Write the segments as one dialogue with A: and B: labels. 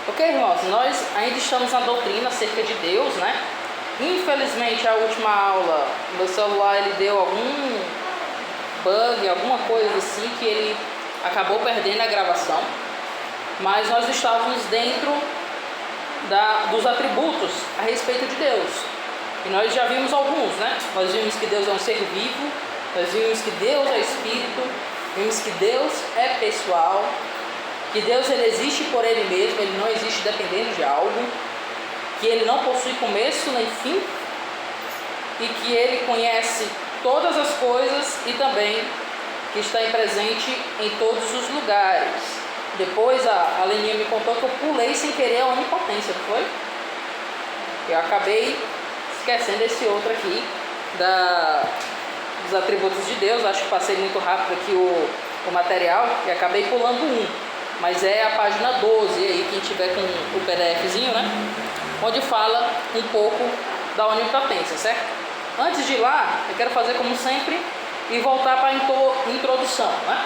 A: Ok, irmãos, nós ainda estamos na doutrina acerca de Deus, né? Infelizmente, a última aula, meu celular ele deu algum bug, alguma coisa assim, que ele acabou perdendo a gravação. Mas nós estávamos dentro dos atributos a respeito de Deus. E nós já vimos alguns, né? Nós vimos que Deus é um ser vivo, nós vimos que Deus é espírito, vimos que Deus é pessoal, que Deus ele existe por Ele mesmo, Ele não existe dependendo de algo, que Ele não possui começo nem fim, e que Ele conhece todas as coisas e também que está presente em todos os lugares. Depois a Leninha me contou que eu pulei sem querer a onipotência, não foi? Eu acabei esquecendo esse outro aqui, dos atributos de Deus. Acho que passei muito rápido aqui o material e acabei pulando um. Mas é a página 12, aí quem tiver com o PDFzinho, né? Onde fala um pouco da onipotência, certo? Antes de ir lá, eu quero fazer como sempre e voltar para a introdução, né?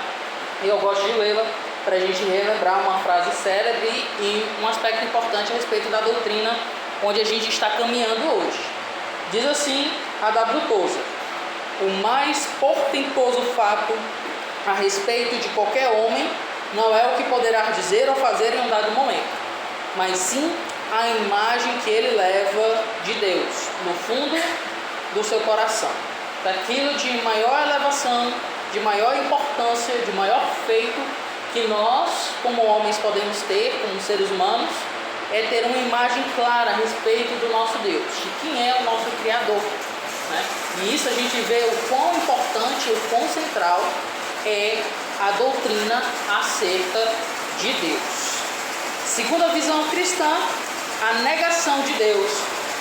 A: E eu gosto de lê-la para a gente relembrar uma frase célebre e um aspecto importante a respeito da doutrina onde a gente está caminhando hoje. Diz assim a W. Tozer: o mais portentoso fato a respeito de qualquer homem não é o que poderá dizer ou fazer em um dado momento, mas sim a imagem que ele leva de Deus no fundo do seu coração, daquilo de maior elevação, de maior importância, de maior feito que nós, como homens, podemos ter, como seres humanos, é ter uma imagem clara a respeito do nosso Deus, de quem é o nosso Criador, né? E isso a gente vê o quão importante, o quão central é a doutrina acerca de Deus. Segundo a visão cristã, a negação de Deus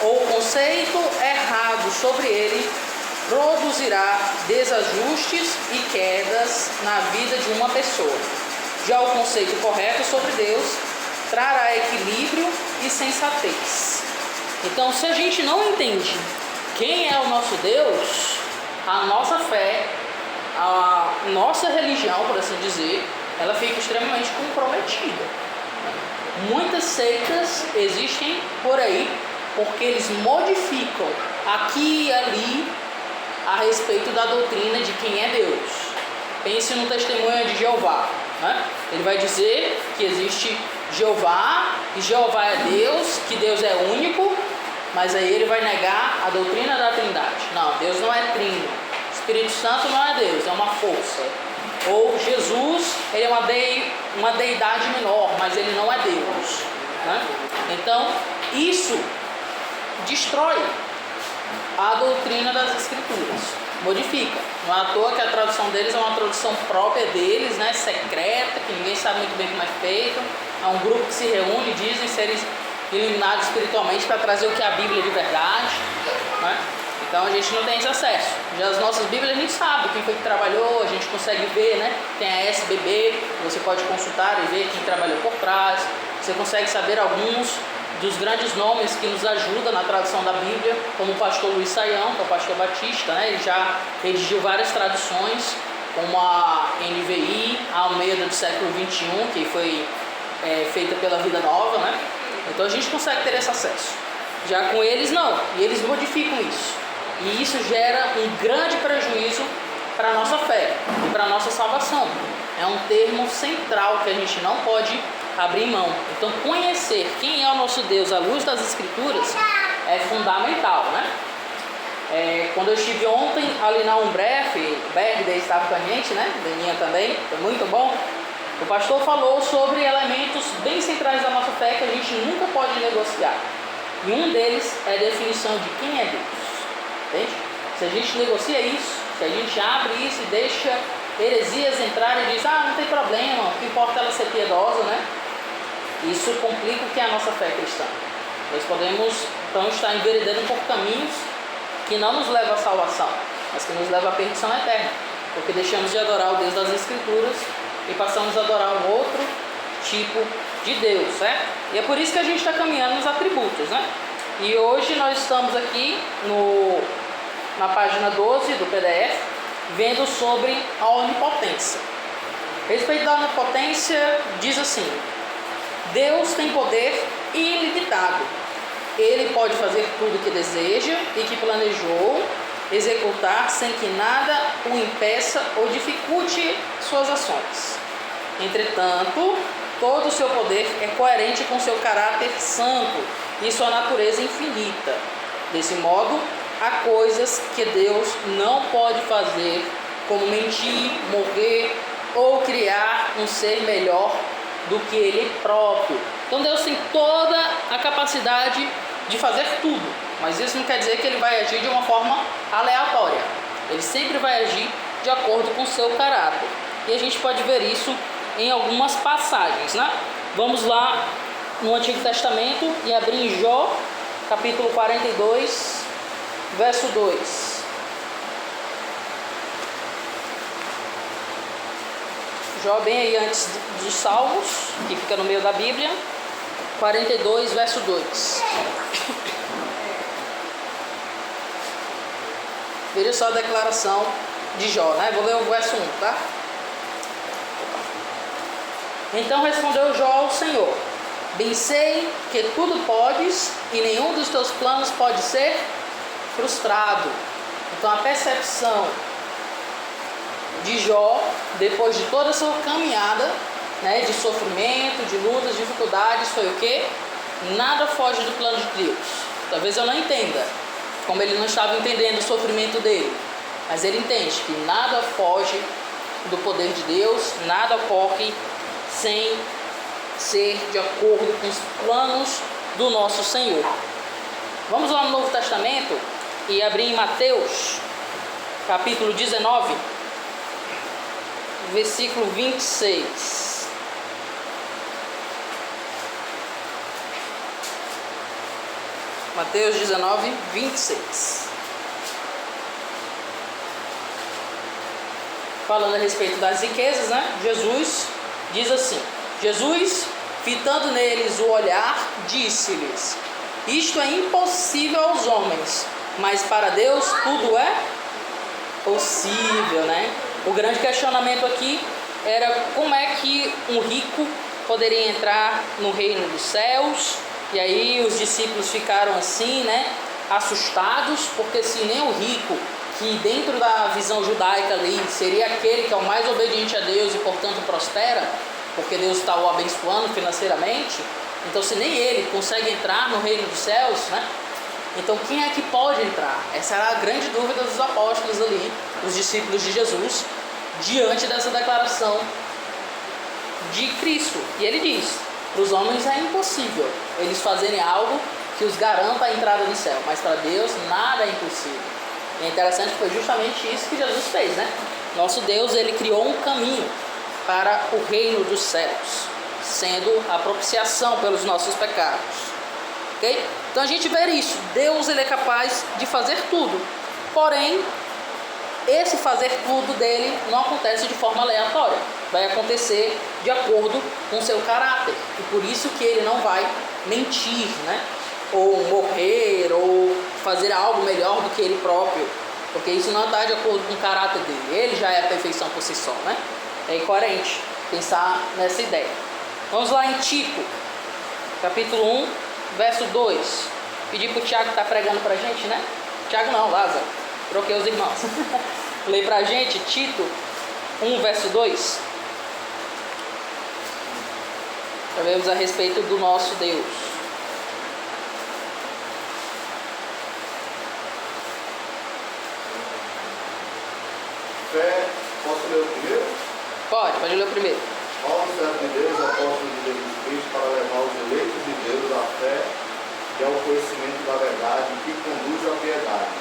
A: ou o conceito errado sobre ele produzirá desajustes e quedas na vida de uma pessoa. Já o conceito correto sobre Deus trará equilíbrio e sensatez. Então, se a gente não entende quem é o nosso Deus, a nossa fé, a nossa religião, por assim dizer, ela fica extremamente comprometida. Muitas seitas existem por aí porque eles modificam aqui e ali a respeito da doutrina de quem é Deus. Pense no testemunho de Jeová, né? Ele vai dizer que existe Jeová, e Jeová é Deus, que Deus é único, mas aí ele vai negar a doutrina da Trindade. Não, Deus não é trino. Espírito Santo não é Deus, é uma força. Ou Jesus, ele é uma deidade menor, mas ele não é Deus, né? Então, isso destrói a doutrina das Escrituras, modifica. Não é à toa que a tradução deles é uma tradução própria deles, né? Secreta, que ninguém sabe muito bem como é feito. É um grupo que se reúne, dizem ser iluminados espiritualmente para trazer o que é a Bíblia de verdade, né? Então a gente não tem esse acesso. Já as nossas Bíblias a gente sabe quem foi que trabalhou, a gente consegue ver, né? Tem a SBB, você pode consultar e ver quem trabalhou por trás. Você consegue saber alguns dos grandes nomes que nos ajudam na tradução da Bíblia, como o pastor Luiz Saião, que é o pastor batista, né? Ele já redigiu várias traduções, como a NVI, a Almeida do século XXI, que foi feita pela Vida Nova, né? Então a gente consegue ter esse acesso. Já com eles não, e eles modificam isso. E isso gera um grande prejuízo para a nossa fé e para a nossa salvação. É um termo central que a gente não pode abrir mão. Então conhecer quem é o nosso Deus à luz das Escrituras é fundamental, né? Quando eu estive ontem ali na Umbref, o Berg estava com a gente, né? Beninha também, foi muito bom. O pastor falou sobre elementos bem centrais da nossa fé que a gente nunca pode negociar. E um deles é a definição de quem é Deus. Entende? Se a gente negocia isso, se a gente abre isso e deixa heresias entrar e diz, não tem problema, o que importa é ela ser piedosa, né? Isso complica o que é a nossa fé cristã. Nós podemos, então, estar enveredando por caminhos que não nos levam à salvação, mas que nos levam à perdição eterna, porque deixamos de adorar o Deus das Escrituras e passamos a adorar um outro tipo de Deus, certo? E é por isso que a gente está caminhando nos atributos, né? E hoje nós estamos aqui na página 12 do PDF, vendo sobre a onipotência. A respeito da onipotência, diz assim: Deus tem poder ilimitado. Ele pode fazer tudo o que deseja e que planejou executar sem que nada o impeça ou dificulte suas ações. Entretanto, todo o seu poder é coerente com seu caráter santo e sua natureza infinita. Desse modo, há coisas que Deus não pode fazer, como mentir, morrer ou criar um ser melhor do que Ele próprio. Então Deus tem toda a capacidade de fazer tudo, mas isso não quer dizer que Ele vai agir de uma forma aleatória. Ele sempre vai agir de acordo com o seu caráter. E a gente pode ver isso em algumas passagens, né? Vamos lá no Antigo Testamento e abrir em Jó, capítulo 42, verso 2. Jó bem aí antes dos Salmos, que fica no meio da Bíblia, 42, verso 2. Veja só a declaração de Jó, né? Vou ler o verso 1, tá? Então respondeu Jó ao Senhor: bem sei que tudo podes e nenhum dos teus planos pode ser frustrado. Então a percepção de Jó, depois de toda a sua caminhada, né, de sofrimento, de lutas, dificuldades, foi o quê? Nada foge do plano de Deus. Talvez eu não entenda, como ele não estava entendendo o sofrimento dele, mas ele entende que nada foge do poder de Deus, nada ocorre sem ser de acordo com os planos do nosso Senhor. Vamos lá no Novo Testamento e abrir em Mateus, capítulo 19, versículo 26. Mateus 19, 26. Falando a respeito das riquezas, né? Jesus diz assim: Jesus, fitando neles o olhar, disse-lhes: isto é impossível aos homens, mas para Deus tudo é possível, né? O grande questionamento aqui era como é que um rico poderia entrar no reino dos céus. E aí os discípulos ficaram assim, né, assustados, porque se nem o rico, que dentro da visão judaica ali seria aquele que é o mais obediente a Deus e portanto prospera, porque Deus está o abençoando financeiramente, então se nem ele consegue entrar no reino dos céus, né, então quem é que pode entrar? Essa era a grande dúvida dos apóstolos ali, os discípulos de Jesus, diante dessa declaração de Cristo. E ele diz: para os homens é impossível eles fazerem algo que os garanta a entrada no céu, mas para Deus nada é impossível. E é interessante que foi justamente isso que Jesus fez, né? Nosso Deus, ele criou um caminho para o reino dos céus, sendo a propiciação pelos nossos pecados. Ok? Então a gente vê isso. Deus, ele é capaz de fazer tudo. Porém, esse fazer tudo dele não acontece de forma aleatória. Vai acontecer de acordo com o seu caráter. E por isso que ele não vai mentir, né? Ou morrer, ou fazer algo melhor do que ele próprio. Porque isso não está de acordo com o caráter dele. Ele já é a perfeição por si só, né? É incoerente pensar nessa ideia. Vamos lá em Tito, capítulo 1, verso 2. Pedir para o Tiago estar pregando para a gente, né? Tiago não, Lázaro. Troquei os irmãos. Lê pra gente Tito 1, verso 2. Sabemos a respeito do nosso Deus.
B: Posso ler o primeiro?
A: Pode ler o primeiro.
B: Paulo, servo de Deus, apóstolo de Jesus Cristo, para levar os eleitos de Deus à fé e ao conhecimento da verdade que conduz à piedade.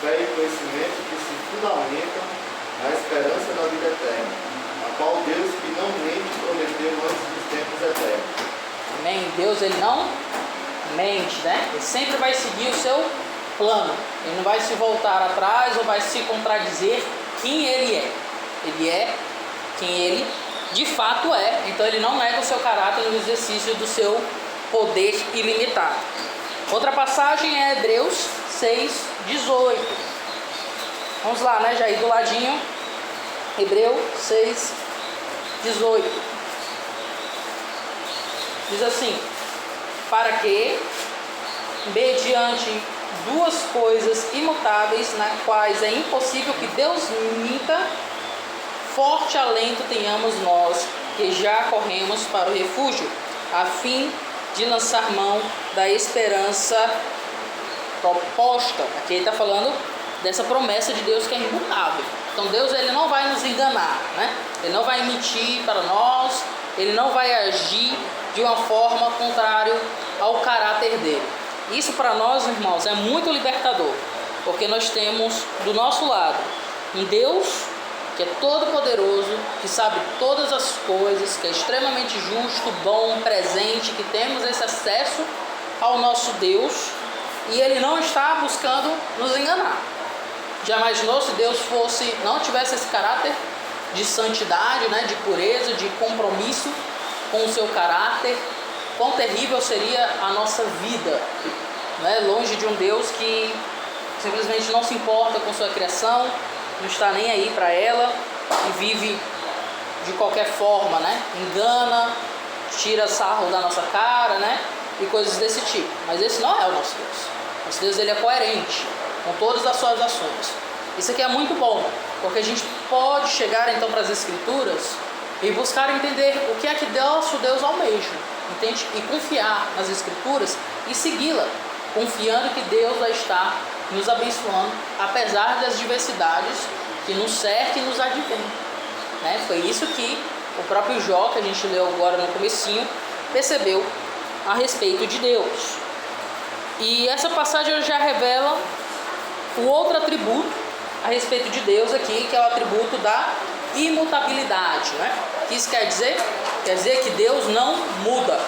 B: Fé e conhecimento que se fundamentam na esperança da vida eterna, a qual Deus, que não mente, prometeu antes dos tempos eternos.
A: Amém. Deus, ele não mente, né? Ele sempre vai seguir o seu plano. Ele não vai se voltar atrás ou vai se contradizer quem ele é. Ele é quem ele de fato é. Então ele não nega o seu caráter no exercício do seu poder ilimitado. Outra passagem é Hebreus 6, 18. Vamos lá, né? Já aí do ladinho. Hebreus 6, 18. Diz assim: para que, mediante duas coisas imutáveis, nas quais é impossível que Deus minta, forte alento tenhamos nós, que já corremos para o refúgio, a fim de lançar mão da esperança proposta. Aqui ele está falando dessa promessa de Deus que é imutável. Então Deus, ele não vai nos enganar, né? Ele não vai mentir para nós, ele não vai agir de uma forma contrária ao caráter dele. Isso para nós, irmãos, é muito libertador, porque nós temos do nosso lado um Deus que é todo poderoso, que sabe todas as coisas, que é extremamente justo, bom, presente, que temos esse acesso ao nosso Deus, e ele não está buscando nos enganar. Já imaginou se Deus não tivesse esse caráter de santidade, né, de pureza, de compromisso com o seu caráter? Quão terrível seria a nossa vida, né, longe de um Deus que simplesmente não se importa com sua criação, não está nem aí para ela e vive de qualquer forma, né? Engana, tira sarro da nossa cara, né? E coisas desse tipo. Mas esse não é o nosso Deus. Nosso Deus, ele é coerente com todas as suas ações. Isso aqui é muito bom, porque a gente pode chegar então para as Escrituras e buscar entender o que é que nosso Deus almeja, entende? E confiar nas Escrituras e segui-la, confiando que Deus vai estar nos abençoando, apesar das diversidades que nos cercam e nos advêm, né? Foi isso que o próprio Jó, que a gente leu agora no comecinho, percebeu a respeito de Deus. E essa passagem já revela o outro atributo a respeito de Deus aqui, que é o atributo da imutabilidade, né? O que isso quer dizer? Quer dizer que Deus não muda,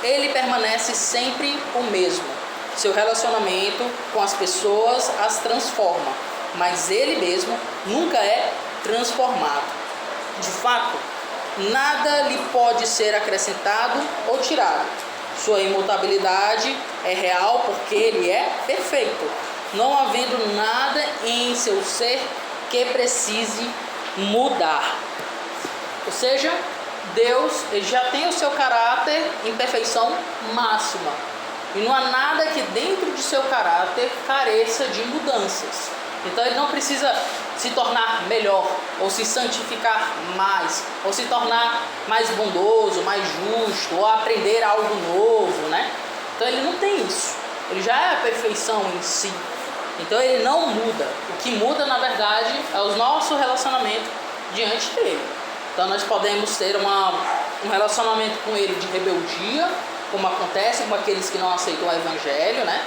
A: ele permanece sempre o mesmo. Seu relacionamento com as pessoas as transforma, mas ele mesmo nunca é transformado. De fato, nada lhe pode ser acrescentado ou tirado. Sua imutabilidade é real porque ele é perfeito, não havendo nada em seu ser que precise mudar. Ou seja, Deus, ele já tem o seu caráter em perfeição máxima. E não há nada que dentro de seu caráter careça de mudanças. Então ele não precisa se tornar melhor, ou se santificar mais, ou se tornar mais bondoso, mais justo, ou aprender algo novo, né? Então ele não tem isso. Ele já é a perfeição em si. Então ele não muda. O que muda, na verdade, é o nosso relacionamento diante dele. Então nós podemos ter um relacionamento com ele de rebeldia, como acontece com aqueles que não aceitam o Evangelho, né?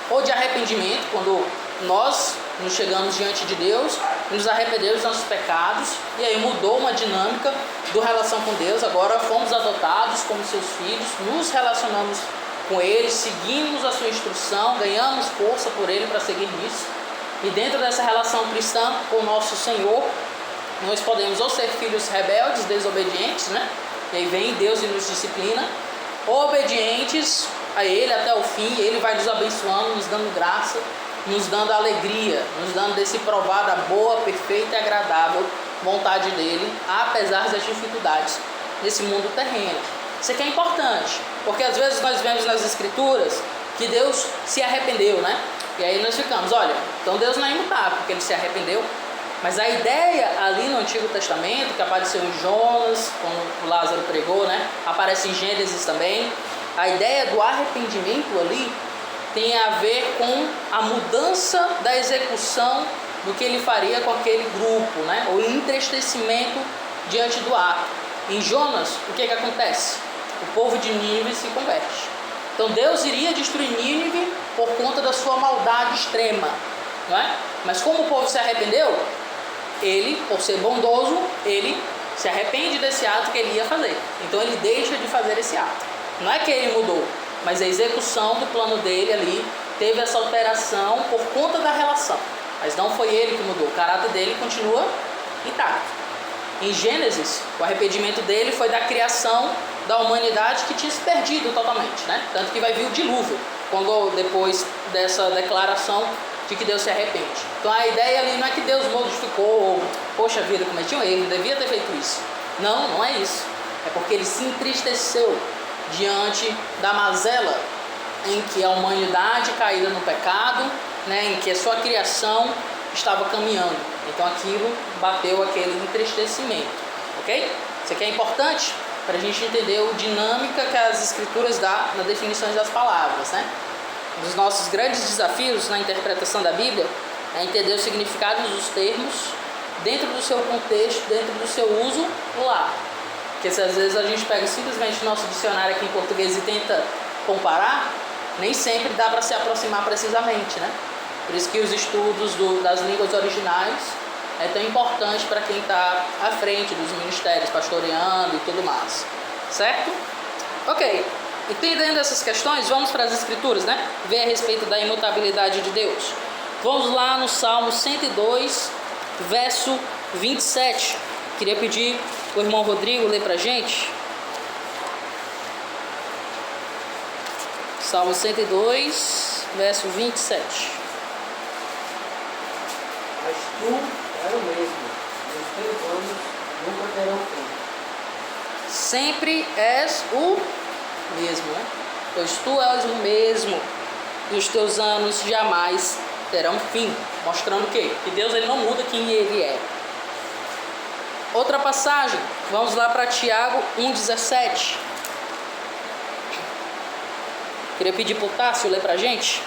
A: Ou de arrependimento, quando nós nos chegamos diante de Deus, nos arrependemos dos nossos pecados, e aí mudou uma dinâmica do relação com Deus, agora fomos adotados como seus filhos, nos relacionamos com Ele, seguimos a sua instrução, ganhamos força por Ele para seguir nisso, e dentro dessa relação cristã com o nosso Senhor, nós podemos ou ser filhos rebeldes, desobedientes, né? E aí vem Deus e nos disciplina, obedientes a Ele até o fim, e Ele vai nos abençoando, nos dando graça, nos dando alegria, nos dando desse provar da boa, perfeita e agradável vontade dEle, apesar das dificuldades desse mundo terreno. Isso aqui é importante, porque às vezes nós vemos nas Escrituras que Deus se arrependeu, né? E aí nós ficamos, olha, então Deus não é imutável, porque Ele se arrependeu. Mas a ideia ali no Antigo Testamento, que apareceu em Jonas, quando Lázaro pregou, né? Aparece em Gênesis também. A ideia do arrependimento ali tem a ver com a mudança da execução do que ele faria com aquele grupo, né? O entristecimento diante do ato. Em Jonas, o que acontece? O povo de Nínive se converte. Então Deus iria destruir Nínive por conta da sua maldade extrema, não é? Mas como o povo se arrependeu, ele, por ser bondoso, ele se arrepende desse ato que ele ia fazer. Então ele deixa de fazer esse ato. Não é que ele mudou, mas a execução do plano dele ali teve essa alteração por conta da relação. Mas não foi ele que mudou, o caráter dele continua intacto. Em Gênesis, o arrependimento dele foi da criação da humanidade que tinha se perdido totalmente, né? Tanto que vai vir o dilúvio, quando depois dessa declaração de que Deus se arrepende. Então a ideia ali não é que Deus modificou, poxa vida, cometi um erro, devia ter feito isso. Não, não é isso. É porque ele se entristeceu diante da mazela em que a humanidade caída no pecado, né, em que a sua criação estava caminhando. Então aquilo bateu aquele entristecimento, ok? Isso aqui é importante para a gente entender a dinâmica que as escrituras dão na definição das palavras, né? Um dos nossos grandes desafios na interpretação da Bíblia é entender o significado dos termos dentro do seu contexto, dentro do seu uso lá. Porque se às vezes a gente pega simplesmente o nosso dicionário aqui em português e tenta comparar, nem sempre dá para se aproximar precisamente, né? Por isso que os estudos das línguas originais é tão importante para quem está à frente dos ministérios, pastoreando e tudo mais. Certo? Ok. Entendendo essas questões, vamos para as escrituras, né? Ver a respeito da imutabilidade de Deus. Vamos lá no Salmo 102, verso 27. Queria pedir o irmão Rodrigo ler para a gente. Salmo 102, verso 27.
C: Mas tu é o mesmo, e os teus anos nunca terão fim.
A: Sempre és o mesmo, né? Pois tu és o mesmo, e os teus anos jamais terão fim. Mostrando o quê? Que Deus ele não muda quem ele é. Outra passagem, vamos lá para Tiago 1,17. Queria pedir para o Tássio ler para a gente.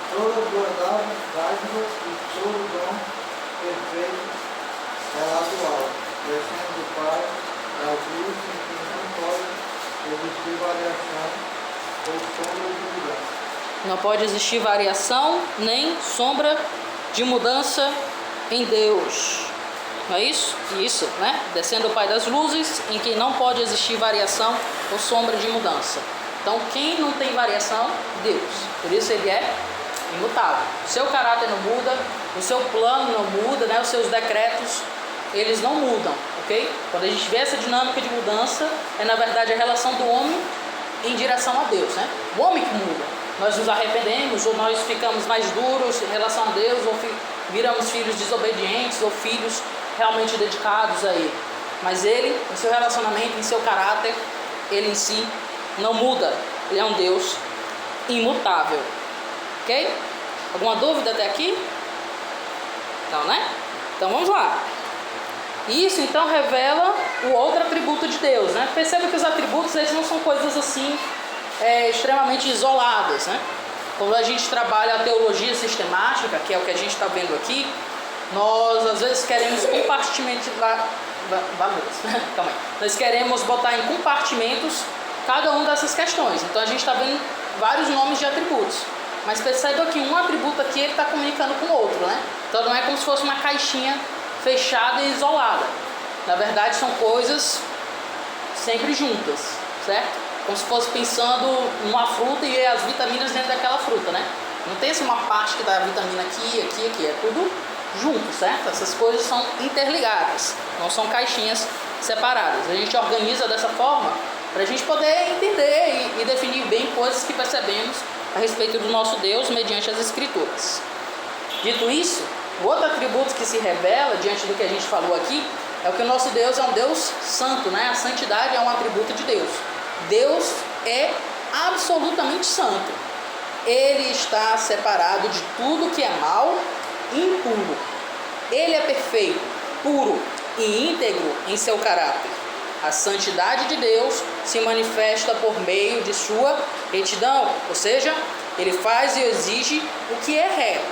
C: Toda boa dádiva e todo dom perfeito é lá do alto, descendo do Pai, das luzes em que não pode existir variação ou sombra de mudança.
A: Não pode existir variação nem sombra de mudança em Deus. Não é isso? Isso, né? Descendo o Pai das luzes, em que não pode existir variação ou sombra de mudança. Então, quem não tem variação? Deus. Por isso ele é imutável. O seu caráter não muda, o seu plano não muda, né? Os seus decretos, eles não mudam, ok? Quando a gente vê essa dinâmica de mudança, é na verdade a relação do homem em direção a Deus, né? O homem que muda. Nós nos arrependemos, ou nós ficamos mais duros em relação a Deus, ou viramos filhos desobedientes, ou filhos realmente dedicados a Ele. Mas Ele, em seu relacionamento, em seu caráter, Ele em si não muda. Ele é um Deus imutável. Ok? Alguma dúvida até aqui? Não, né? Então vamos lá. Isso então revela o outro atributo de Deus, né? Perceba que os atributos eles não são coisas assim extremamente isoladas, né? Quando a gente trabalha a teologia sistemática, que é o que a gente está vendo aqui, nós às vezes queremos compartimentar, calma aí. Nós queremos botar em compartimentos cada uma dessas questões. Então a gente está vendo vários nomes de atributos. Mas perceba que um atributo aqui ele está comunicando com o outro, né? Então não é como se fosse uma caixinha fechada e isolada. Na verdade são coisas sempre juntas, certo? Como se fosse pensando numa fruta e as vitaminas dentro daquela fruta, né? Não tem assim uma parte que dá a vitamina aqui, aqui, aqui. É tudo junto, certo? Essas coisas são interligadas, não são caixinhas separadas. A gente organiza dessa forma para a gente poder entender e definir bem coisas que percebemos a respeito do nosso Deus mediante as Escrituras. Dito isso, o outro atributo que se revela diante do que a gente falou aqui é o que o nosso Deus é um Deus santo, né? A santidade é um atributo de Deus. Deus é absolutamente santo. Ele está separado de tudo que é mal e impuro. Ele é perfeito, puro e íntegro em seu caráter. A santidade de Deus se manifesta por meio de sua retidão, ou seja, ele faz e exige o que é reto.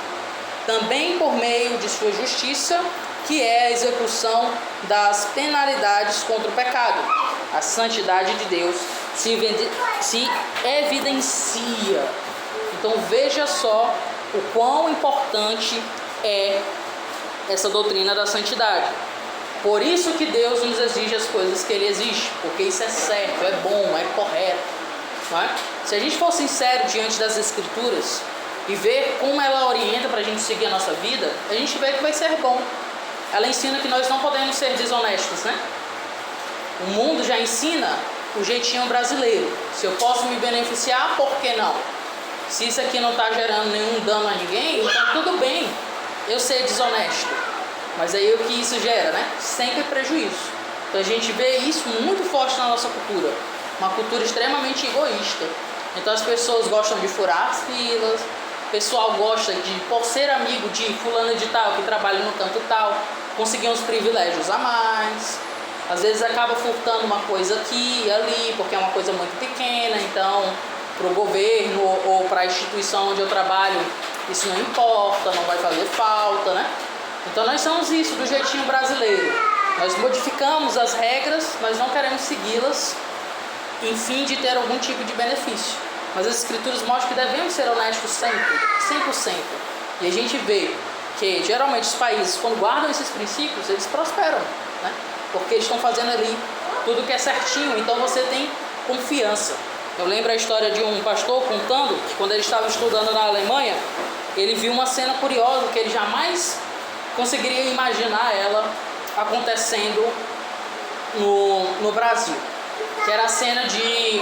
A: Também por meio de sua justiça, que é a execução das penalidades contra o pecado. A santidade de Deus se evidencia. Então veja só o quão importante é essa doutrina da santidade. Por isso que Deus nos exige as coisas que Ele exige, porque isso é certo, é bom, é correto. Não é? Se a gente for sincero diante das Escrituras e ver como ela orienta para a gente seguir a nossa vida, a gente vê que vai ser bom. Ela ensina que nós não podemos ser desonestos, né? O mundo já ensina o jeitinho brasileiro. Se eu posso me beneficiar, por que não? Se isso aqui não está gerando nenhum dano a ninguém, então tudo bem. eu ser desonesto. Mas aí o que isso gera, né? Sempre prejuízo. Então a gente vê isso muito forte na nossa cultura. Uma cultura extremamente egoísta. Então as pessoas gostam de furar as filas, o pessoal gosta de, por ser amigo de fulano de tal, que trabalha no canto tal, conseguir uns privilégios a mais. Às vezes acaba furtando uma coisa aqui e ali, porque é uma coisa muito pequena, então para o governo ou para a instituição onde eu trabalho, isso não importa, não vai fazer falta, né? Então nós somos isso, do jeitinho brasileiro. Nós modificamos as regras, nós não queremos segui-las em fim de ter algum tipo de benefício. Mas as escrituras mostram que devemos ser honestos sempre, 100%. E a gente vê que geralmente os países, quando guardam esses princípios, eles prosperam, né? Porque eles estão fazendo ali tudo que é certinho, então você tem confiança. Eu lembro a história de um pastor contando que quando ele estava estudando na Alemanha, ele viu uma cena curiosa que ele jamais conseguiria imaginar ela acontecendo no Brasil. Que era a cena de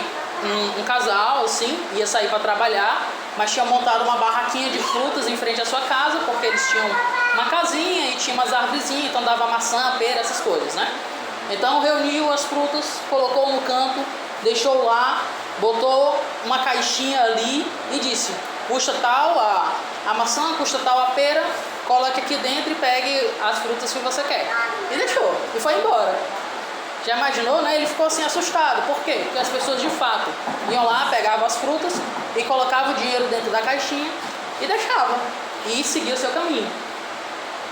A: um casal, assim, ia sair para trabalhar, mas tinha montado uma barraquinha de frutas em frente à sua casa, porque eles tinham uma casinha e tinha umas árvorezinhas, então dava maçã, pera, essas coisas, né? Então reuniu as frutas, colocou no canto, deixou lá, botou uma caixinha ali e disse: custa tal a maçã, custa tal a pera, coloque aqui dentro e pegue as frutas que você quer. E deixou, e foi embora. Já imaginou, né? Ele ficou assim assustado. Por quê? Porque as pessoas de fato iam lá, pegavam as frutas e colocavam o dinheiro dentro da caixinha e deixavam. E seguiam o seu caminho.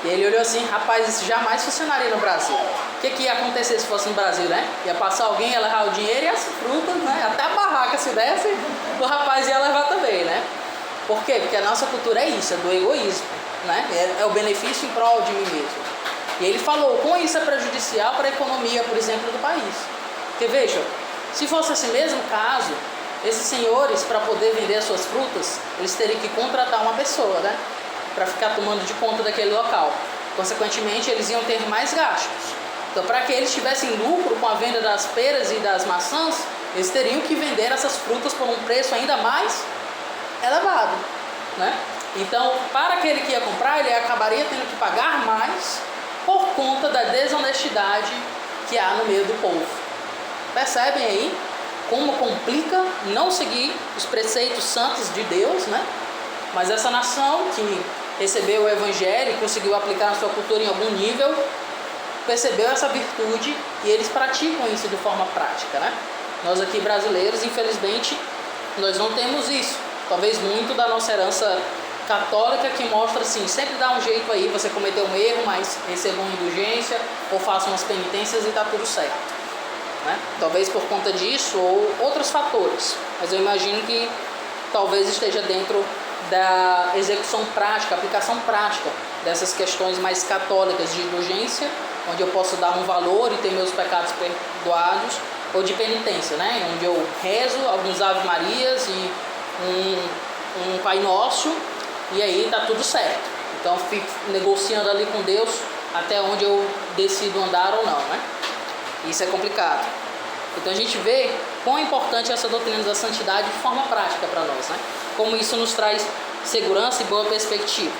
A: E ele olhou assim: rapaz, isso jamais funcionaria no Brasil. O que ia acontecer se fosse no Brasil, né? Ia passar alguém, ia levar o dinheiro e as frutas, né? Até a barraca se desse, o rapaz ia levar também, né? Por quê? Porque a nossa cultura é isso, é do egoísmo, né? É o benefício em prol de mim mesmo. E ele falou, com isso é prejudicial para a economia, por exemplo, do país. Porque veja, se fosse esse mesmo caso, esses senhores, para poder vender as suas frutas, eles teriam que contratar uma pessoa, né? Para ficar tomando de conta daquele local. Consequentemente, eles iam ter mais gastos. Então, para que eles tivessem lucro com a venda das peras e das maçãs, eles teriam que vender essas frutas por um preço ainda mais elevado, né? Então, para aquele que ia comprar, ele acabaria tendo que pagar mais por conta da desonestidade que há no meio do povo. Percebem aí como complica não seguir os preceitos santos de Deus, né? Mas essa nação que recebeu o Evangelho e conseguiu aplicar na sua cultura em algum nível, percebeu essa virtude e eles praticam isso de forma prática, né? Nós aqui brasileiros, infelizmente, nós não temos isso. Talvez muito da nossa herança católica que mostra assim, sempre dá um jeito aí, você cometeu um erro, mas receba uma indulgência ou faça umas penitências e está tudo certo, né? Talvez por conta disso ou outros fatores, mas eu imagino que talvez esteja dentro da execução prática, aplicação prática dessas questões mais católicas de indulgência, onde eu posso dar um valor e ter meus pecados perdoados, ou de penitência, né? Onde eu rezo alguns Ave Marias e um Pai Nosso, e aí tá tudo certo. Então eu fico negociando ali com Deus até onde eu decido andar ou não, né? Isso é complicado. Então a gente vê quão importante é essa doutrina da santidade de forma prática para nós, né? Como isso nos traz segurança e boa perspectiva.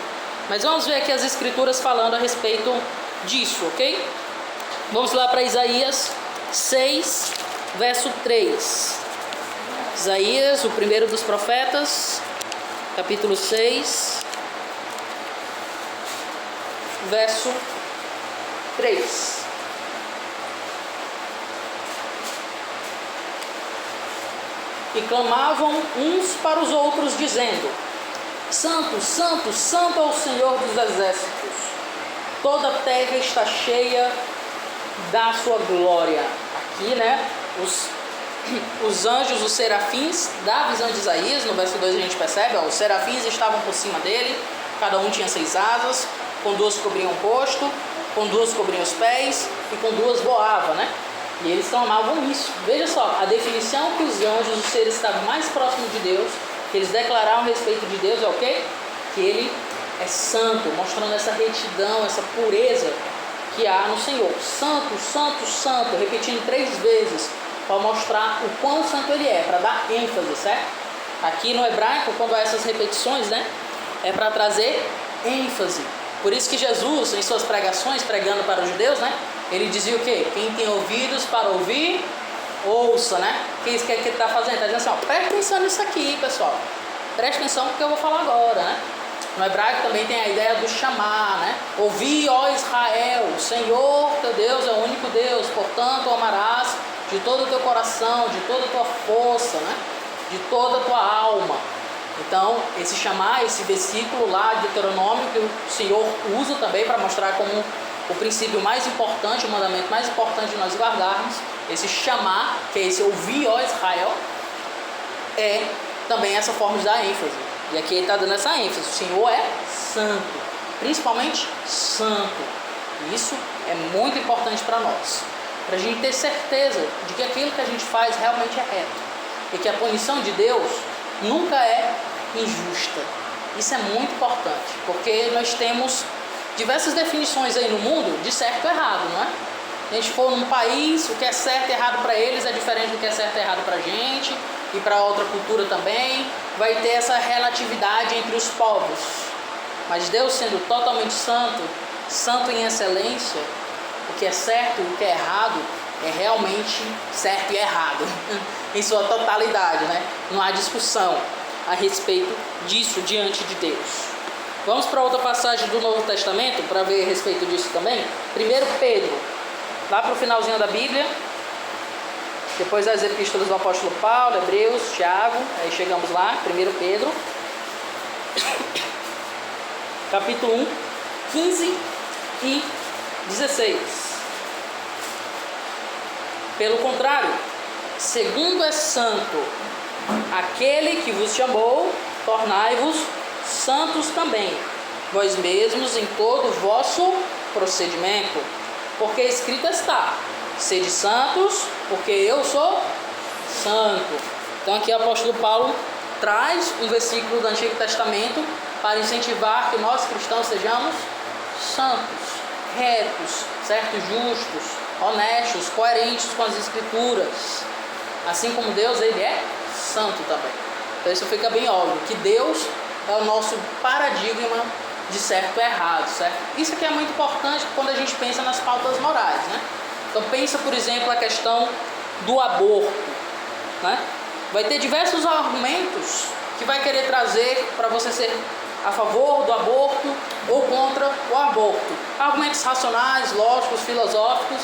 A: Mas vamos ver aqui as escrituras falando a respeito disso, ok? Vamos lá para Isaías 6, verso 3. Isaías, o primeiro dos profetas, capítulo 6, verso 3. E clamavam uns para os outros, dizendo: Santo, Santo, Santo é o Senhor dos exércitos. Toda a terra está cheia da sua glória. Aqui, né, os anjos, os serafins, da visão de Isaías, no verso 2 a gente percebe, ó, os serafins estavam por cima dele, cada um tinha 6 asas, com 2 cobriam o rosto, com 2 cobriam os pés e com 2 voava, né? E eles clamavam isso. Veja só, a definição que os anjos, os seres que estavam mais próximos de Deus, que eles declararam a respeito de Deus é o quê? Que ele é santo, mostrando essa retidão, essa pureza que há no Senhor. Santo, santo, santo, repetindo 3 vezes, para mostrar o quão santo ele é, para dar ênfase, certo? Aqui no hebraico, quando há essas repetições, né, é para trazer ênfase. Por isso que Jesus, em suas pregações, pregando para os judeus, né? Ele dizia o quê? Quem tem ouvidos para ouvir, ouça, né? Que isso que ele está fazendo? Está dizendo assim, ó, presta atenção nisso aqui, pessoal. Presta atenção porque eu vou falar agora, né? No hebraico também tem a ideia do chamar, né? Ouvi, ó Israel, o Senhor teu Deus é o único Deus, portanto o amarás de todo o teu coração, de toda a tua força, né? De toda a tua alma. Então, esse chamar, esse versículo lá de Deuteronômio que o Senhor usa também para mostrar como o princípio mais importante, o mandamento mais importante de nós guardarmos, esse chamar, que é esse ouvir, ó Israel, é também essa forma de dar ênfase. E aqui ele está dando essa ênfase. O Senhor é santo, principalmente santo. E isso é muito importante para nós, para a gente ter certeza de que aquilo que a gente faz realmente é reto e que a punição de Deus nunca é injusta. Isso é muito importante, porque nós temos diversas definições aí no mundo de certo e errado, não é? Se a gente for num país, o que é certo e errado para eles é diferente do que é certo e errado para a gente, e para outra cultura também. Vai ter essa relatividade entre os povos. Mas Deus, sendo totalmente santo, santo em excelência, o que é certo e o que é errado é realmente certo e errado em sua totalidade, né? Não há discussão a respeito disso diante de Deus. Vamos para outra passagem do Novo Testamento para ver a respeito disso também. 1 Pedro, lá para o finalzinho da Bíblia, depois das epístolas do apóstolo Paulo, Hebreus, Tiago, aí chegamos lá, 1 Pedro, capítulo 1, 15 e 16. Pelo contrário, segundo é santo aquele que vos chamou, tornai-vos santos também, vós mesmos em todo o vosso procedimento, porque escrito está, sede santos, porque eu sou santo. Então aqui o apóstolo Paulo traz um versículo do Antigo Testamento para incentivar que nós cristãos sejamos santos, retos, certo? Justos, honestos, coerentes com as Escrituras. Assim como Deus, Ele é santo também. Então isso fica bem óbvio, que Deus é o nosso paradigma de certo e errado, certo? Isso aqui é muito importante quando a gente pensa nas pautas morais, né? Então pensa, por exemplo, a questão do aborto, né? Vai ter diversos argumentos que vai querer trazer para você ser a favor do aborto ou contra o aborto. Argumentos racionais, lógicos, filosóficos,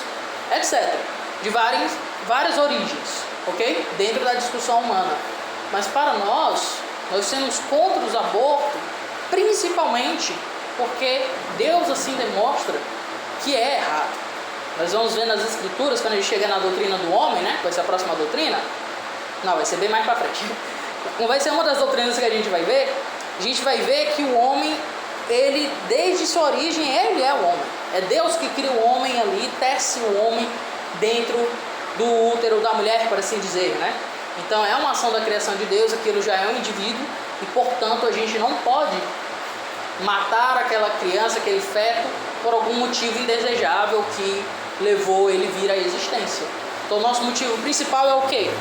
A: etc. De várias origens, ok? Dentro da discussão humana. Mas para nós somos contra os abortos, principalmente porque Deus assim demonstra que é errado. Nós vamos ver nas Escrituras, quando a gente chega na doutrina do homem, né? Vai ser a próxima doutrina. Não, vai ser bem mais para frente. Não vai ser uma das doutrinas que a gente vai ver. A gente vai ver que o homem, ele, desde sua origem, ele é o homem. É Deus que cria o homem ali, tece o homem dentro do útero da mulher, por assim dizer, né? Então é uma ação da criação de Deus, aquilo já é um indivíduo e, portanto, a gente não pode matar aquela criança, aquele feto, por algum motivo indesejável que levou ele vir à existência. Então o nosso motivo principal é o quê?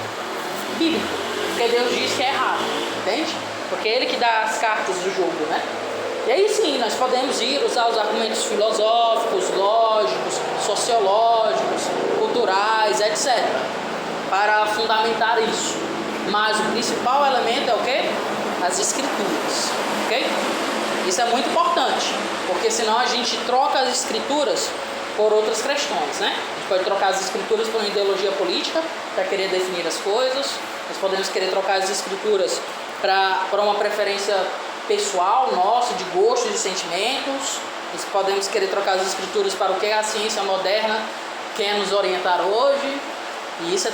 A: Bíblico, porque Deus diz que é errado, entende? Porque é Ele que dá as cartas do jogo, né? E aí sim, nós podemos usar os argumentos filosóficos, lógicos, sociológicos, culturais, etc., para fundamentar isso. Mas o principal elemento é o quê? As Escrituras, ok? Isso é muito importante, porque senão a gente troca as Escrituras por outras questões, né? A gente pode trocar as Escrituras por uma ideologia política, para querer definir as coisas. Nós podemos querer trocar as Escrituras para uma preferência pessoal nossa, de gostos e sentimentos. Nós podemos querer trocar as Escrituras para o que a ciência moderna quer nos orientar hoje. E isso é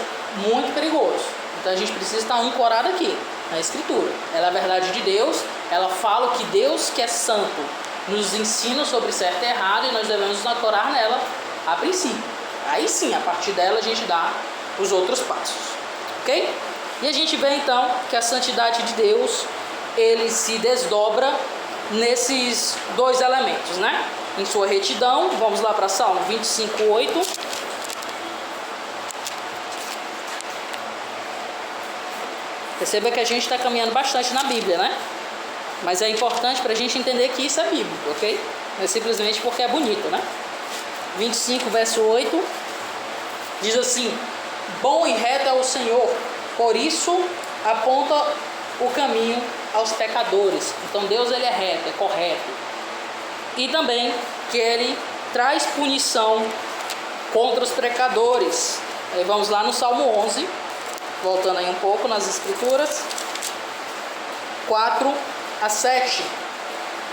A: muito perigoso. Então a gente precisa estar ancorado aqui, na Escritura. Ela é a verdade de Deus. Ela fala que Deus, que é santo, nos ensina sobre certo e errado, e nós devemos nos ancorar nela a princípio. Aí sim, a partir dela a gente dá os outros passos, ok? E a gente vê então que a santidade de Deus, ele se desdobra nesses dois elementos, né? Em sua retidão, vamos lá para Salmo 25:8. Perceba que a gente está caminhando bastante na Bíblia, né? Mas é importante para a gente entender que isso é bíblico, ok? é simplesmente porque é bonito, né? 25, verso 8, diz assim: bom e reto é o Senhor, por isso aponta o caminho aos pecadores. Então Deus, ele é reto, é correto. E também que ele traz punição contra os pecadores. Aí vamos lá no Salmo 11, voltando aí um pouco nas Escrituras, 4 a 7.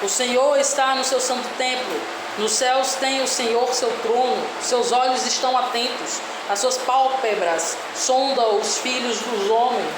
A: O Senhor está no seu santo templo, nos céus tem o Senhor seu trono, seus olhos estão atentos, as suas pálpebras sondam os filhos dos homens.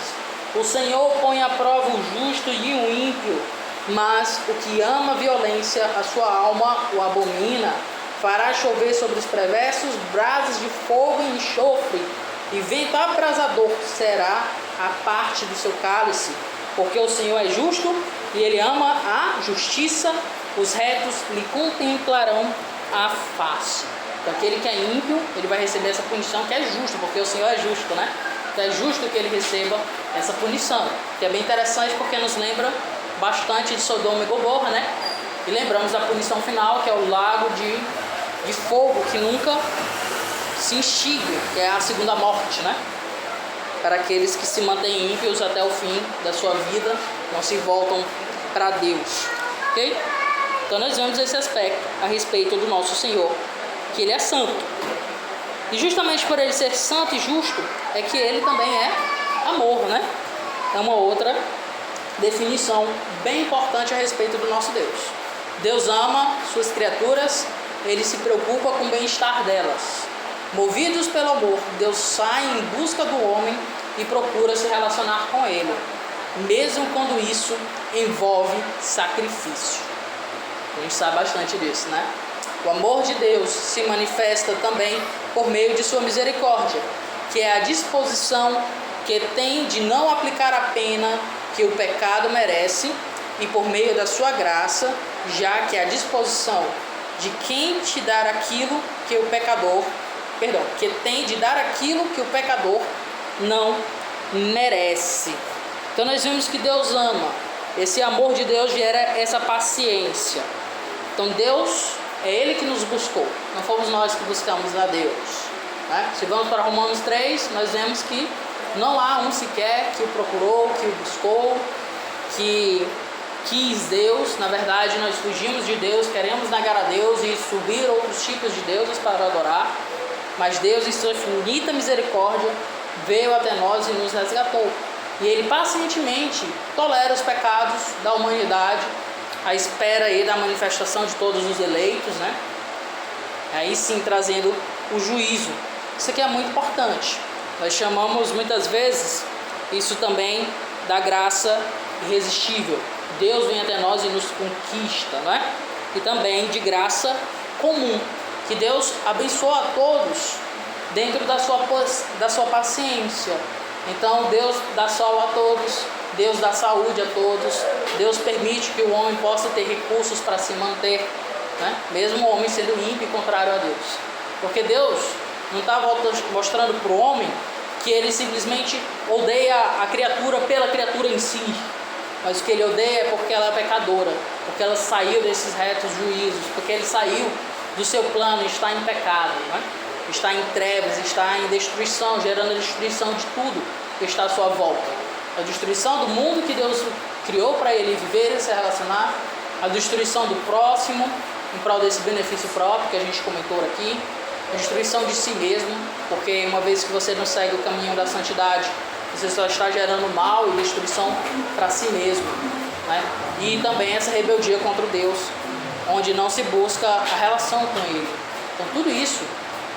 A: O Senhor põe à prova o justo e o ímpio, mas o que ama a violência, a sua alma o abomina. Fará chover sobre os perversos brasas de fogo e enxofre, e vento abrasador será a parte do seu cálice. Porque o Senhor é justo e ele ama a justiça, os retos lhe contemplarão a face. Então aquele que é ímpio, ele vai receber essa punição que é justa, porque o Senhor é justo, né? Então é justo que ele receba essa punição, que é bem interessante porque nos lembra bastante de Sodoma e Gomorra, né? E lembramos da punição final, que é o lago de fogo, que nunca se extingue, que é a segunda morte, né? Para aqueles que se mantêm ímpios até o fim da sua vida, não se voltam para Deus, ok? Então nós vemos esse aspecto a respeito do nosso Senhor, que ele é santo. E justamente por ele ser santo e justo, é que ele também é amor, né? É uma outra definição bem importante a respeito do nosso Deus. Deus ama suas criaturas, ele se preocupa com o bem-estar delas. Movidos pelo amor, Deus sai em busca do homem e procura se relacionar com ele, mesmo quando isso envolve sacrifício. A gente sabe bastante disso, né? O amor de Deus se manifesta também por meio de sua misericórdia, que é a disposição que tem de não aplicar a pena que o pecado merece, e por meio da sua graça, já que é a disposição de quem te dar aquilo que o pecador, que tem de dar aquilo que o pecador não merece. Então nós vimos que Deus ama. Esse amor de Deus gera essa paciência. Então Deus, é Ele que nos buscou, não fomos nós que buscamos a Deus, né? Se vamos para Romanos 3, nós vemos que não há um sequer que o procurou, que o buscou, que quis Deus. Na verdade, nós fugimos de Deus, queremos negar a Deus e subir outros tipos de deuses para adorar. Mas Deus, em sua infinita misericórdia, veio até nós e nos resgatou. E Ele pacientemente tolera os pecados da humanidade, à espera aí da manifestação de todos os eleitos, né? Aí sim trazendo o juízo. Isso aqui é muito importante. Nós chamamos muitas vezes isso também da graça irresistível. Deus vem até nós e nos conquista, né? E também de graça comum, que Deus abençoa a todos dentro da sua paciência. Então Deus dá sol a todos, Deus dá saúde a todos, Deus permite que o homem possa ter recursos para se manter, né? Mesmo o homem sendo ímpio e contrário a Deus. Porque Deus não está mostrando para o homem que ele simplesmente odeia a criatura pela criatura em si, mas o que ele odeia é porque ela é pecadora, porque ela saiu desses retos juízos, porque ele saiu do seu plano e está em pecado, né? Está em trevas, está em destruição, gerando a destruição de tudo que está à sua volta. A destruição do mundo que Deus criou para ele viver e se relacionar, a destruição do próximo, em prol desse benefício próprio que a gente comentou aqui, a destruição de si mesmo, porque uma vez que você não segue o caminho da santidade, você só está gerando mal e destruição para si mesmo, né? E também essa rebeldia contra o Deus, onde não se busca a relação com Ele. Então tudo isso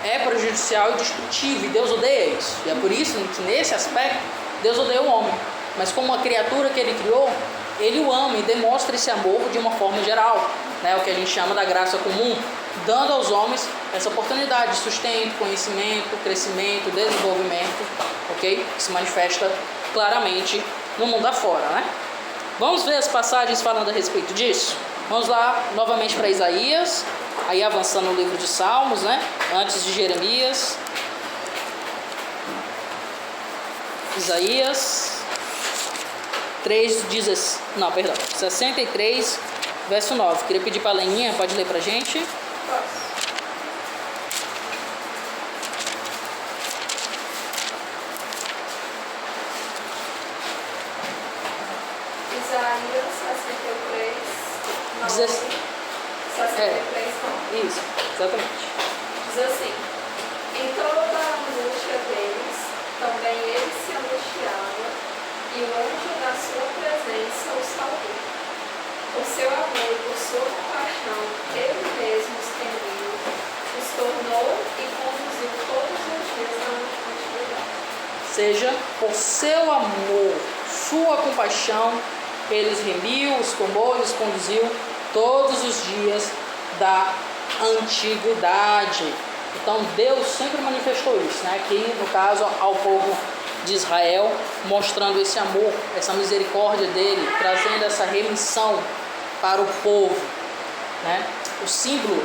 A: é prejudicial e destrutivo, e Deus odeia isso. E é por isso que nesse aspecto Deus odeia o homem, mas como uma criatura que Ele criou, Ele o ama e demonstra esse amor de uma forma geral, né? O que a gente chama da graça comum, dando aos homens essa oportunidade de sustento, conhecimento, crescimento, desenvolvimento, ok? Que se manifesta claramente no mundo afora, né? Vamos ver as passagens falando a respeito disso? Vamos lá novamente para Isaías, aí avançando no livro de Salmos, né? Antes de Jeremias. Isaías 63, verso 9. Queria pedir para a Leninha, pode ler para a gente?
D: Posso. Isaías 63, 9. 63, 9.
A: Isso, exatamente.
D: Diz assim: em toda a angústia deles, também ele se angustiava, e o anjo da sua presença o salvou. Por seu amor e por sua compaixão, ele mesmo os remiu, os tornou e conduziu todos os dias na antiguidade.
A: Seja, por seu amor, sua compaixão, ele os remiu, os tomou e os conduziu todos os dias da antiguidade. Então Deus sempre manifestou isso, né? Aqui no caso ao povo de Israel, mostrando esse amor, essa misericórdia dele, trazendo essa remissão para o povo, né? O símbolo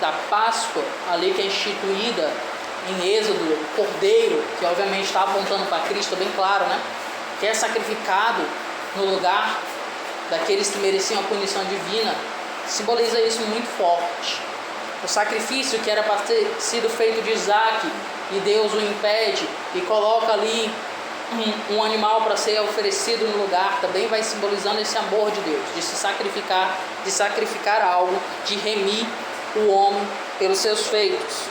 A: da Páscoa, ali que é instituída em Êxodo, o cordeiro, que obviamente está apontando para Cristo, bem claro, né? Que é sacrificado no lugar daqueles que mereciam a punição divina, simboliza isso muito forte. O sacrifício que era para ter sido feito de Isaac, e Deus o impede e coloca ali um animal para ser oferecido no lugar, também vai simbolizando esse amor de Deus, de se sacrificar, de sacrificar algo, de remir o homem pelos seus feitos.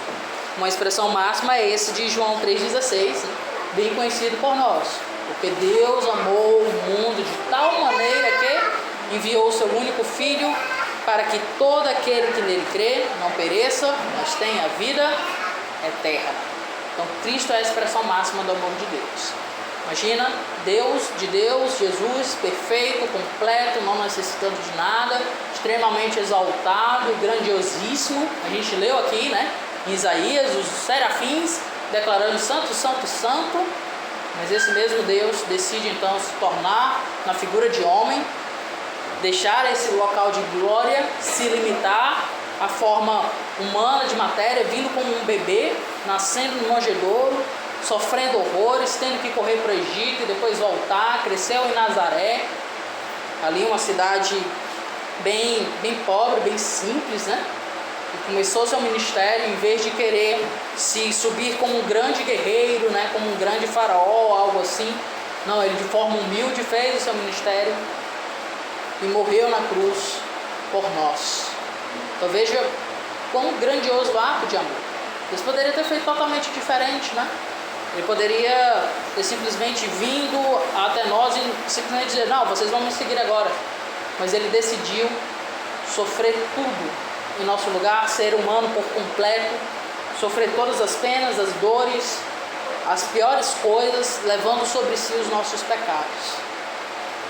A: Uma expressão máxima é esse de João 3,16, né? Bem conhecido por nós. Porque Deus amou o mundo de tal maneira que enviou o seu único Filho para que todo aquele que nele crê não pereça, mas tenha vida eterna. Então Cristo é a expressão máxima do amor de Deus. Imagina, Deus, Jesus, perfeito, completo, não necessitando de nada, extremamente exaltado, grandiosíssimo. A gente leu aqui, né, em Isaías, os serafins declarando santo, santo, santo. Mas esse mesmo Deus decide então se tornar na figura de homem, deixar esse local de glória, se limitar à forma humana de matéria, vindo como um bebê, nascendo no manjedouro, sofrendo horrores, tendo que correr para o Egito e depois voltar, cresceu em Nazaré, ali uma cidade bem pobre, bem simples, né? E começou seu ministério, em vez de querer se subir como um grande guerreiro, né? Como um grande faraó, algo assim. Não, ele de forma humilde fez o seu ministério e morreu na cruz por nós. Então veja quão grandioso ato de amor. Deus poderia ter feito totalmente diferente, né? Ele poderia ter simplesmente vindo até nós e simplesmente dizer, não, vocês vão me seguir agora. Mas ele decidiu sofrer tudo em nosso lugar, ser humano por completo, sofrer todas as penas, as dores, as piores coisas, levando sobre si os nossos pecados.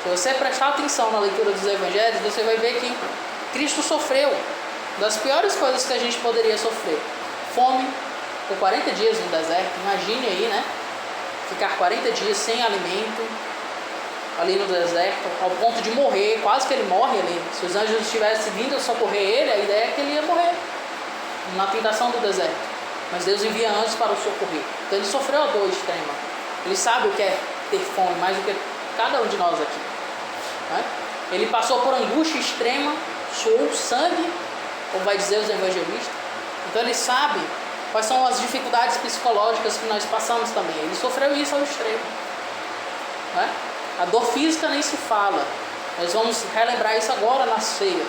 A: Se você prestar atenção na leitura dos evangelhos, você vai ver que Cristo sofreu das piores coisas que a gente poderia sofrer. Fome por 40 dias no deserto, imagine aí, né? Ficar 40 dias sem alimento ali no deserto, ao ponto de morrer, quase que ele morre ali. Se os anjos tivessem vindo socorrer ele, a ideia é que ele ia morrer na tentação do deserto. Mas Deus envia anjos para o socorrer. Então ele sofreu a dor extrema. Ele sabe o que é ter fome, mais do que cada um de nós aqui, né? Ele passou por angústia extrema, suou sangue, como vai dizer os evangelistas. Então ele sabe quais são as dificuldades psicológicas que nós passamos também. Ele sofreu isso ao extremo, né? A dor física nem se fala. Nós vamos relembrar isso agora na ceia.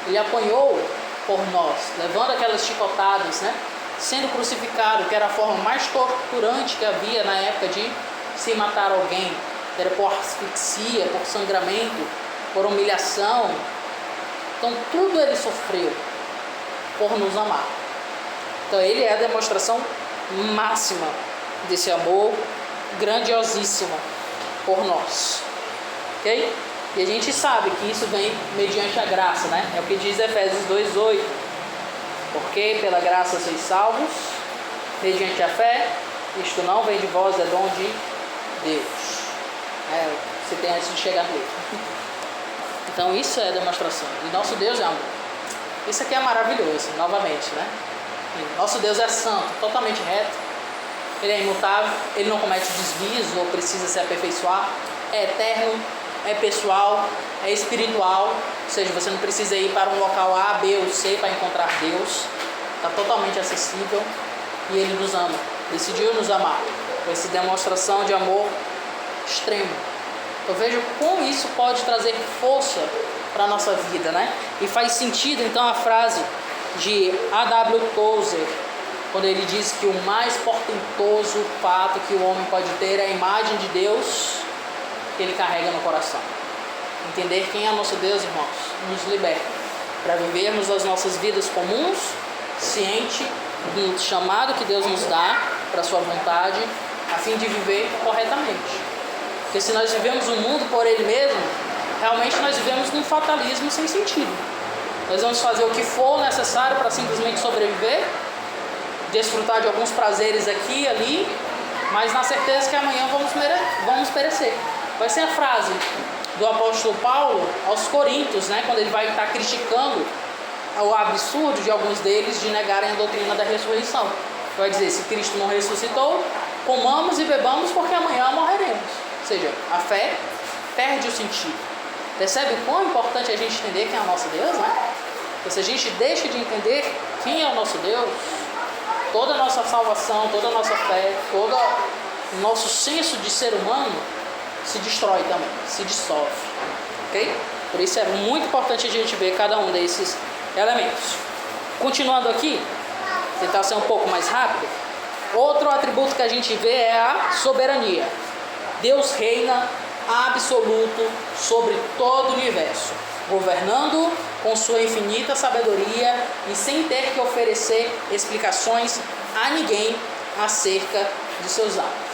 A: Ele apanhou por nós, levando aquelas chicotadas, né? Sendo crucificado, que era a forma mais torturante que havia na época de se matar alguém. Era por asfixia, por sangramento, por humilhação. Então tudo ele sofreu por nos amar. Então ele é a demonstração máxima desse amor grandiosíssimo por nós, ok? E a gente sabe que isso vem mediante a graça, né? É o que diz Efésios 2:8. Porque pela graça sois salvos, mediante a fé, isto não vem de vós, é dom de Deus. Você tem antes de chegar nele. Então isso é a demonstração. E nosso Deus é amor. Isso aqui é maravilhoso, novamente, né? E nosso Deus é santo, totalmente reto. Ele é imutável, ele não comete desvios ou precisa se aperfeiçoar, é eterno, é pessoal, é espiritual, ou seja, você não precisa ir para um local A, B ou C para encontrar Deus, está totalmente acessível e Ele nos ama, decidiu nos amar, com essa demonstração de amor extremo. Eu vejo como isso pode trazer força para a nossa vida, né? E faz sentido então a frase de A.W. Tozer, quando ele diz que o mais portentoso fato que o homem pode ter é a imagem de Deus que ele carrega no coração. Entender quem é nosso Deus, irmãos, nos liberta para vivermos as nossas vidas comuns, ciente do chamado que Deus nos dá para a sua vontade, a fim de viver corretamente. Porque se nós vivemos o mundo por ele mesmo, realmente nós vivemos num fatalismo sem sentido. Nós vamos fazer o que for necessário para simplesmente sobreviver, desfrutar de alguns prazeres aqui e ali, mas na certeza que amanhã vamos perecer. Vai ser a frase do apóstolo Paulo aos Coríntios, né, quando ele vai estar criticando o absurdo de alguns deles de negarem a doutrina da ressurreição. Vai dizer, se Cristo não ressuscitou, comamos e bebamos porque amanhã morreremos. Ou seja, a fé perde o sentido. Percebe o quão importante é a gente entender quem é o nosso Deus, né? Porque se a gente deixa de entender quem é o nosso Deus, toda a nossa salvação, toda a nossa fé, todo o nosso senso de ser humano se destrói também, se dissolve. Ok? Por isso é muito importante a gente ver cada um desses elementos. Continuando aqui, tentar ser um pouco mais rápido, outro atributo que a gente vê é a soberania. Deus reina absoluto sobre todo o universo, governando com sua infinita sabedoria e sem ter que oferecer explicações a ninguém acerca de seus atos.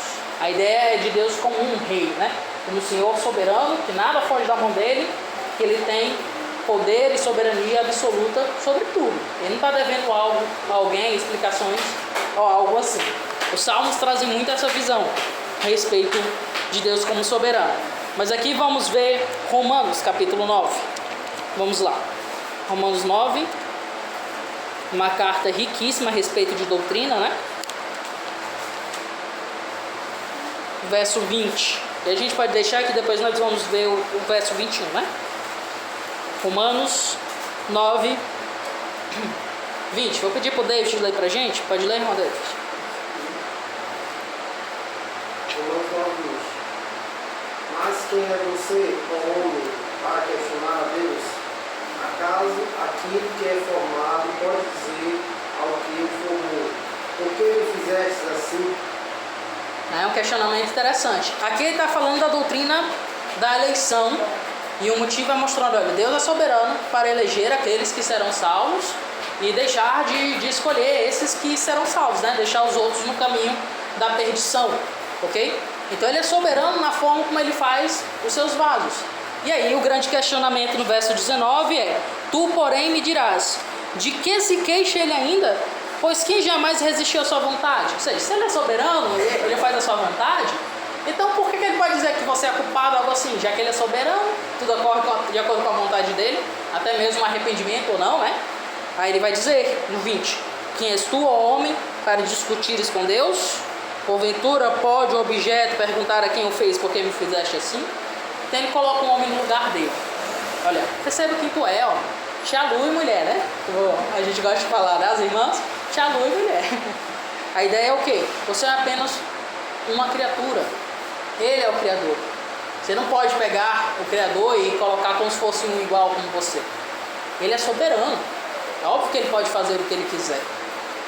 A: A ideia é de Deus como um rei, né? Como um Senhor soberano, que nada foge da mão dele, que ele tem poder e soberania absoluta sobre tudo. Ele não está devendo algo a alguém, explicações ou algo assim. Os Salmos trazem muito essa visão a respeito de Deus como soberano. Mas aqui vamos ver Romanos capítulo 9. Vamos lá. Romanos 9, uma carta riquíssima a respeito de doutrina, né? Verso 20. E a gente pode deixar que depois nós vamos ver o verso 21, né? Romanos 9, 20. Vou pedir para o David ler para a gente. Pode ler, irmão David?
C: Romanos 9, 20. Mas quem é você, ó homem, para questionar a Deus? Acaso aquilo que é formado pode dizer ao que o formou: por que me fizeste assim?
A: É um questionamento interessante. Aqui ele está falando da doutrina da eleição. E o motivo é mostrando, olha, Deus é soberano para eleger aqueles que serão salvos e deixar de escolher esses que serão salvos, né? Deixar os outros no caminho da perdição, ok? Então ele é soberano na forma como ele faz os seus vasos. E aí o grande questionamento no verso 19 é: tu, porém, me dirás, de que se queixa ele ainda? Pois quem jamais resistiu à sua vontade? Ou seja, se ele é soberano, ele faz a sua vontade, então por que ele pode dizer que você é culpado, algo assim? Já que ele é soberano, tudo ocorre de acordo com a vontade dele, até mesmo arrependimento ou não, né? Aí ele vai dizer no 20: quem és tu, ó homem, para discutires com Deus? Porventura pode o objeto perguntar a quem o fez, por que me fizeste assim? Então ele coloca um homem no lugar dele. Olha, percebe quem tu é, ó. Xalu e mulher, né? A gente gosta de falar, né, as irmãs? Xalu e mulher. A ideia é o quê? Você é apenas uma criatura. Ele é o Criador. Você não pode pegar o Criador e colocar como se fosse um igual como você. Ele é soberano. É óbvio que ele pode fazer o que ele quiser.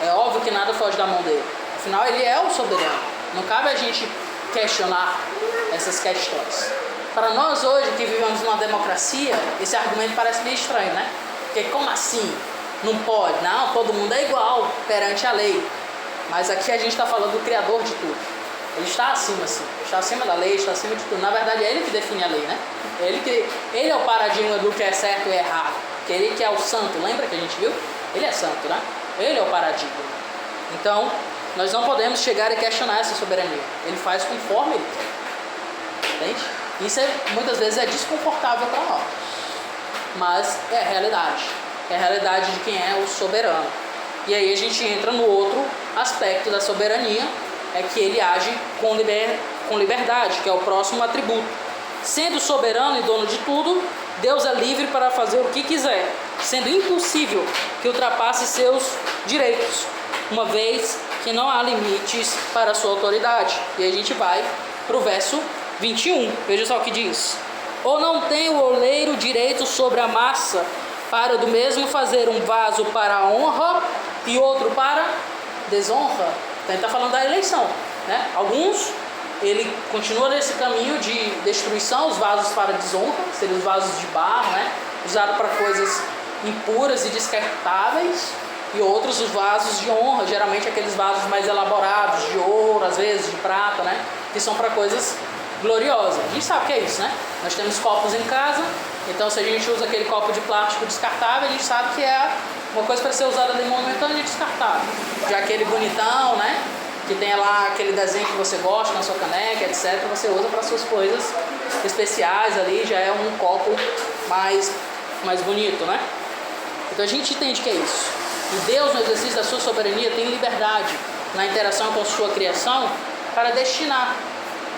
A: É óbvio que nada foge da mão dele. Afinal, ele é o soberano. Não cabe a gente questionar essas questões. Para nós hoje, que vivemos numa democracia, esse argumento parece meio estranho, né? Porque como assim? Não pode? Não, todo mundo é igual perante a lei. Mas aqui a gente está falando do Criador de tudo. Ele está acima, sim. Está acima da lei, está acima de tudo. Na verdade, é ele que define a lei, né? Ele é o paradigma do que é certo e errado. Porque ele que é o santo, lembra que a gente viu? Ele é santo, né? Ele é o paradigma. Então, nós não podemos chegar e questionar essa soberania. Ele faz conforme ele quer. Entende? Isso muitas vezes é desconfortável para nós. Mas é a realidade. É a realidade de quem é o soberano. E aí a gente entra no outro aspecto da soberania, é que ele age com liberdade, que é o próximo atributo. Sendo soberano e dono de tudo, Deus é livre para fazer o que quiser, sendo impossível que ultrapasse seus direitos, uma vez que não há limites para a sua autoridade. E aí a gente vai para o verso 21. Veja só o que diz. Ou não tem o oleiro direito sobre a massa, para do mesmo fazer um vaso para a honra e outro para desonra? Então ele está falando da eleição, né? Alguns, ele continua nesse caminho de destruição, os vasos para desonra, seriam os vasos de barro, né? Usados para coisas impuras e descartáveis, e outros os vasos de honra, geralmente aqueles vasos mais elaborados, de ouro, às vezes de prata, né? Que são para coisas gloriosas. A gente sabe o que é isso, né? Nós temos copos em casa, então se a gente usa aquele copo de plástico descartável, a gente sabe que é uma coisa para ser usada ali momentaneamente descartável. Já aquele bonitão, né? Que tem lá aquele desenho que você gosta na sua caneca, etc. Você usa para suas coisas especiais ali, já é um copo mais bonito, né? Então a gente entende que é isso. E Deus, no exercício da sua soberania, tem liberdade na interação com a sua criação para destinar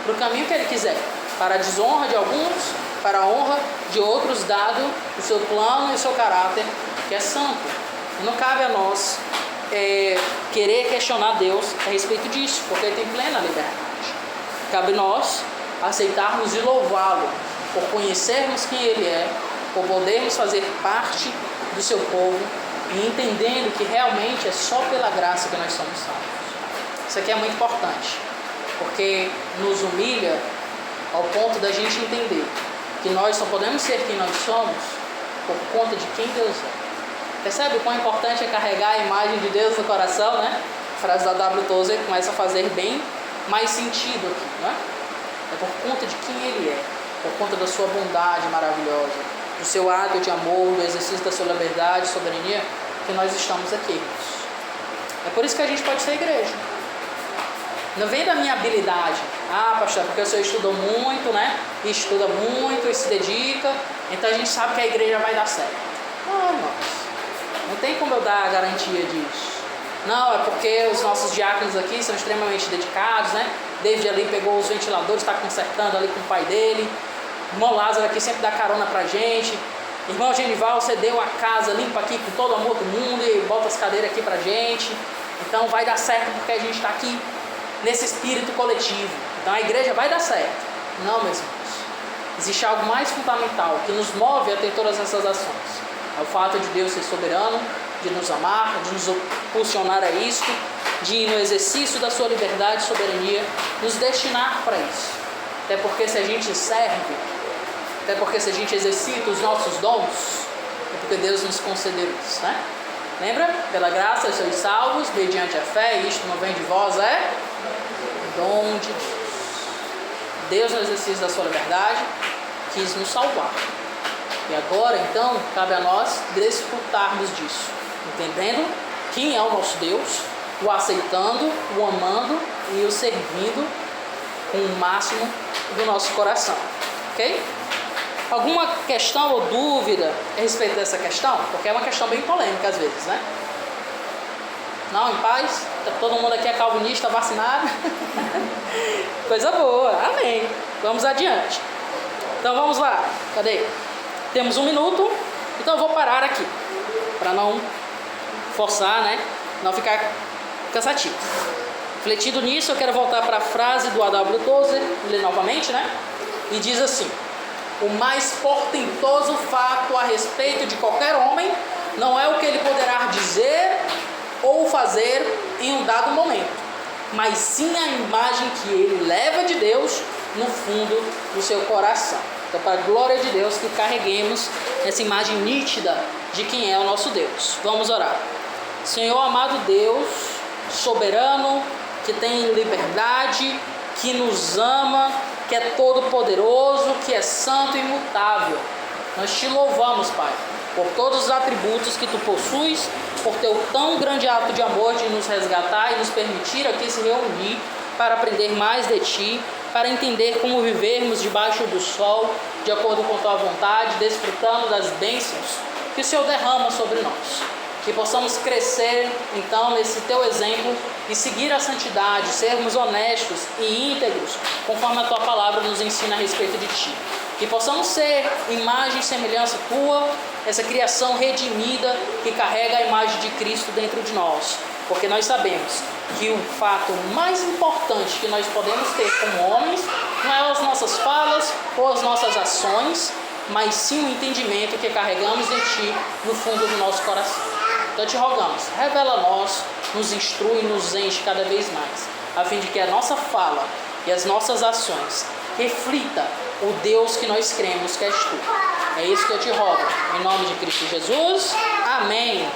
A: para o caminho que Ele quiser, para a desonra de alguns, para a honra de outros, dado o seu plano e o seu caráter, que é santo. E não cabe a nós querer questionar Deus a respeito disso, porque Ele tem plena liberdade. Cabe a nós aceitarmos e louvá-lo por conhecermos quem Ele é, por podermos fazer parte do seu povo e entendendo que realmente é só pela graça que nós somos salvos. Isso aqui é muito importante, porque nos humilha ao ponto da gente entender que nós só podemos ser quem nós somos por conta de quem Deus é. Percebe o quão importante é carregar a imagem de Deus no coração, né? A frase da W. Tozer começa a fazer bem mais sentido aqui, né? É por conta de quem Ele é, por conta da sua bondade maravilhosa, do seu ato de amor, do exercício da sua liberdade, soberania, que nós estamos aqui. É por isso que a gente pode ser igreja. Não vem da minha habilidade. Ah, pastor, porque o senhor estudou muito, né? E estuda muito e se dedica, então a gente sabe que a igreja vai dar certo. Não, irmãos. Não tem como eu dar a garantia disso. Não, é porque os nossos diáconos aqui são extremamente dedicados, né? David ali pegou os ventiladores, está consertando ali com o pai dele. O irmão Lázaro aqui sempre dá carona pra gente. Irmão Genival, você deu a casa limpa aqui com todo o amor do mundo e bota as cadeiras aqui pra gente. Então vai dar certo porque a gente está aqui nesse espírito coletivo. Então a igreja vai dar certo. Não, meus irmãos. Existe algo mais fundamental que nos move a ter todas essas ações. É o fato de Deus ser soberano, de nos amar, de nos impulsionar a isso, de, no exercício da sua liberdade e soberania, nos destinar para isso. Até porque se a gente serve, até porque se a gente exercita os nossos dons, é porque Deus nos concedeu isso, né? Lembra? Pela graça sois salvos, mediante a fé, e isto não vem de vós, é dom de Deus. Deus, no exercício da sua liberdade, quis nos salvar. E agora, então, cabe a nós desfrutarmos disso, entendendo quem é o nosso Deus, o aceitando, o amando e o servindo com o máximo do nosso coração, ok? Alguma questão ou dúvida a respeito dessa questão? Porque é uma questão bem polêmica às vezes, né? Não, em paz? Todo mundo aqui é calvinista, vacinado? Coisa boa, amém. Vamos adiante. Então vamos lá, cadê? Temos 1 minuto, então eu vou parar aqui, para não forçar, né? Não ficar cansativo. Refletindo nisso, eu quero voltar para a frase do A.W. Tozer, ler novamente, né? E diz assim: o mais portentoso fato a respeito de qualquer homem não é o que ele poderá dizer ou fazer em um dado momento, mas sim a imagem que ele leva de Deus no fundo do seu coração. Então, para a glória de Deus, que carreguemos essa imagem nítida de quem é o nosso Deus. Vamos orar. Senhor amado Deus, soberano, que tem liberdade, que nos ama, que é todo poderoso, que é santo e imutável. Nós te louvamos, Pai, por todos os atributos que tu possuis, por teu tão grande ato de amor de nos resgatar e nos permitir aqui se reunir para aprender mais de ti, para entender como vivermos debaixo do sol, de acordo com tua vontade, desfrutando das bênçãos que o Senhor derrama sobre nós. Que possamos crescer, então, nesse teu exemplo e seguir a santidade, sermos honestos e íntegros, conforme a tua palavra nos ensina a respeito de ti. Que possamos ser imagem e semelhança tua, essa criação redimida que carrega a imagem de Cristo dentro de nós. Porque nós sabemos que o fato mais importante que nós podemos ter como homens não é as nossas falas ou as nossas ações, mas sim o entendimento que carregamos em ti no fundo do nosso coração. Então te rogamos, revela a nós, nos instrui, nos enche cada vez mais, a fim de que a nossa fala e as nossas ações reflita o Deus que nós cremos que és tu. É isso que eu te rogo, em nome de Cristo Jesus. Amém.